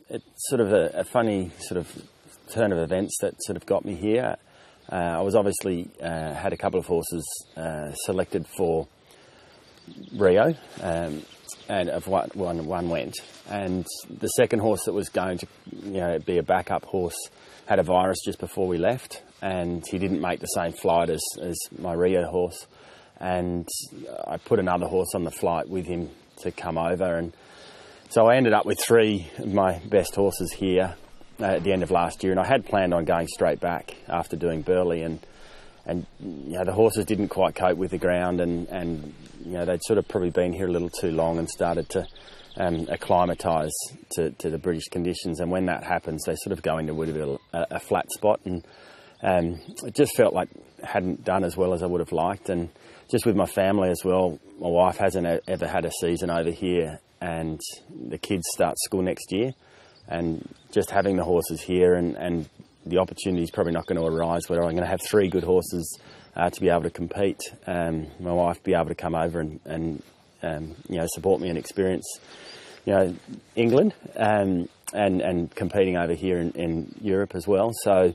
it's sort of a funny sort of turn of events that sort of got me here. I was obviously had a couple of horses selected for Rio, and of one went, and the second horse that was going to be a backup horse had a virus just before we left, and he didn't make the same flight as my Rio horse, and I put another horse on the flight with him to come over, and so I ended up with 3 of my best horses here at the end of last year, and I had planned on going straight back after doing Burley, and the horses didn't quite cope with the ground, and they'd sort of probably been here a little too long and started to acclimatise to the British conditions, and when that happens they sort of go into a bit of a flat spot, and it just felt like I hadn't done as well as I would have liked, and just with my family as well. My wife hasn't ever had a season over here, and the kids start school next year, and just having the horses here and the opportunity is probably not going to arise where I'm going to have 3 good horses to be able to compete. My wife be able to come over and support me and experience England and competing over here in Europe as well. So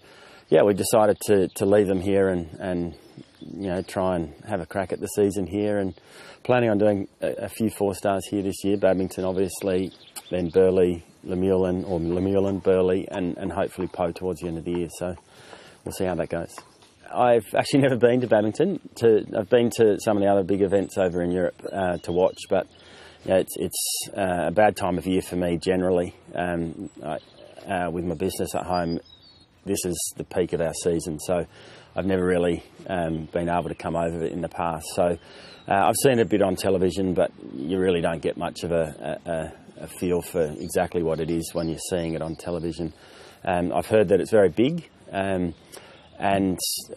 yeah, we decided to leave them here and try and have a crack at the season here, and planning on doing a few 4-stars here this year. Badminton obviously, then Burley, Lemuelin, Burley, and hopefully Poe towards the end of the year. So we'll see how that goes. I've actually never been to Babbington. I've been to some of the other big events over in Europe to watch, but it's a bad time of year for me generally. With my business at home, this is the peak of our season, so I've never really been able to come over in the past. So I've seen it a bit on television, but you really don't get much of a feel for exactly what it is when you're seeing it on television. I've heard that it's very big, and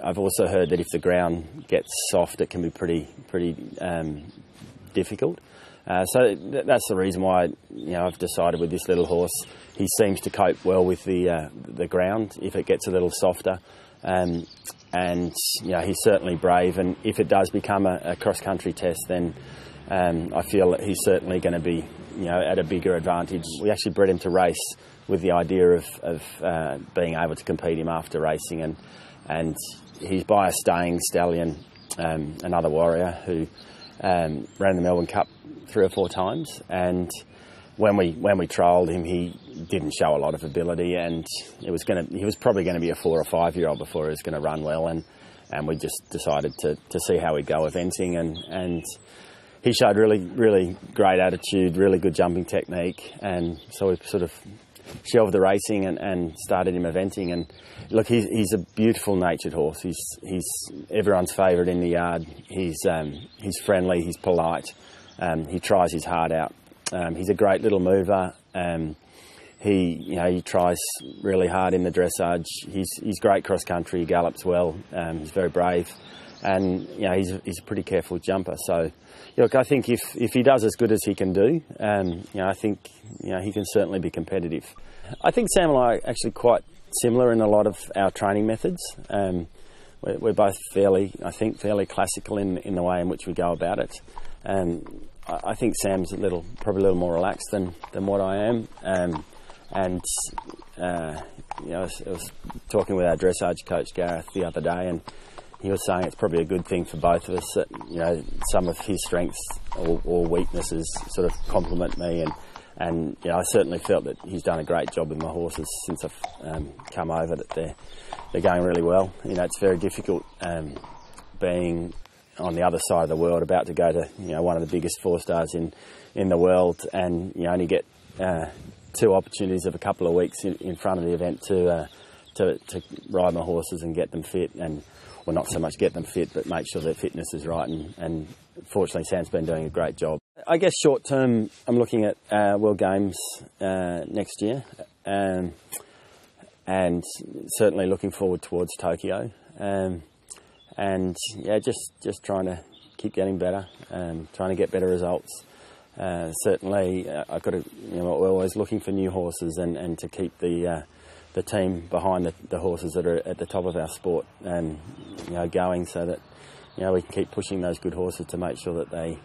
I've also heard that if the ground gets soft, it can be pretty difficult. So that's the reason why I've decided with this little horse, he seems to cope well with the ground if it gets a little softer. And he's certainly brave, and if it does become a cross-country test, then I feel that he's certainly going to be at a bigger advantage. We actually bred him to race with the idea of being able to compete him after racing, and he's by a staying stallion, another warrior who ran the Melbourne Cup 3 or 4 times, and when we trialled him, he didn't show a lot of ability, and he was probably going to be a 4 or 5 year old before he was going to run well, and we just decided to see how we'd go eventing, and he showed really great attitude, really good jumping technique, and so we sort of shelved the racing and started him eventing. And look, he's a beautiful natured horse. He's everyone's favourite in the yard. He's friendly, he's polite, he tries his heart out. He's a great little mover. He tries really hard in the dressage. He's great cross country. He gallops well. He's very brave, and he's a pretty careful jumper. So look, I think if he does as good as he can do, I think he can certainly be competitive. I think Sam and I are actually quite similar in a lot of our training methods. We're both fairly classical in the way in which we go about it. I think Sam's probably a little more relaxed than what I am. I was talking with our dressage coach Gareth the other day, and he was saying it's probably a good thing for both of us that some of his strengths or weaknesses sort of complement me, and I certainly felt that he's done a great job with my horses since I've come over. That they're going really well. It's very difficult being on the other side of the world, about to go to one of the biggest 4-stars in the world, and you only get 2 opportunities of a couple of weeks in front of the event to ride my horses and get them fit, and well, not so much get them fit, but make sure their fitness is right, and fortunately Sam's been doing a great job. I guess short term I'm looking at World Games next year, and certainly looking forward towards Tokyo. And yeah, just trying to keep getting better, trying to get better results. Certainly, I've got to. We're always looking for new horses and to keep the team behind the horses that are at the top of our sport and going, so that we can keep pushing those good horses to make sure that they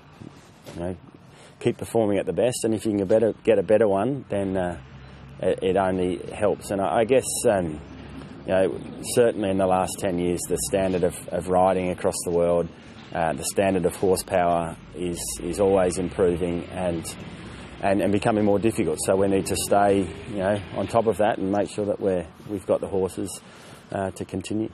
keep performing at the best. And if you can get a better one, then it only helps. And I guess, you know, certainly in the last 10 years, the standard of riding across the world, the standard of horsepower is always improving and becoming more difficult. So we need to stay, you know, on top of that and make sure that we've got the horses to continue.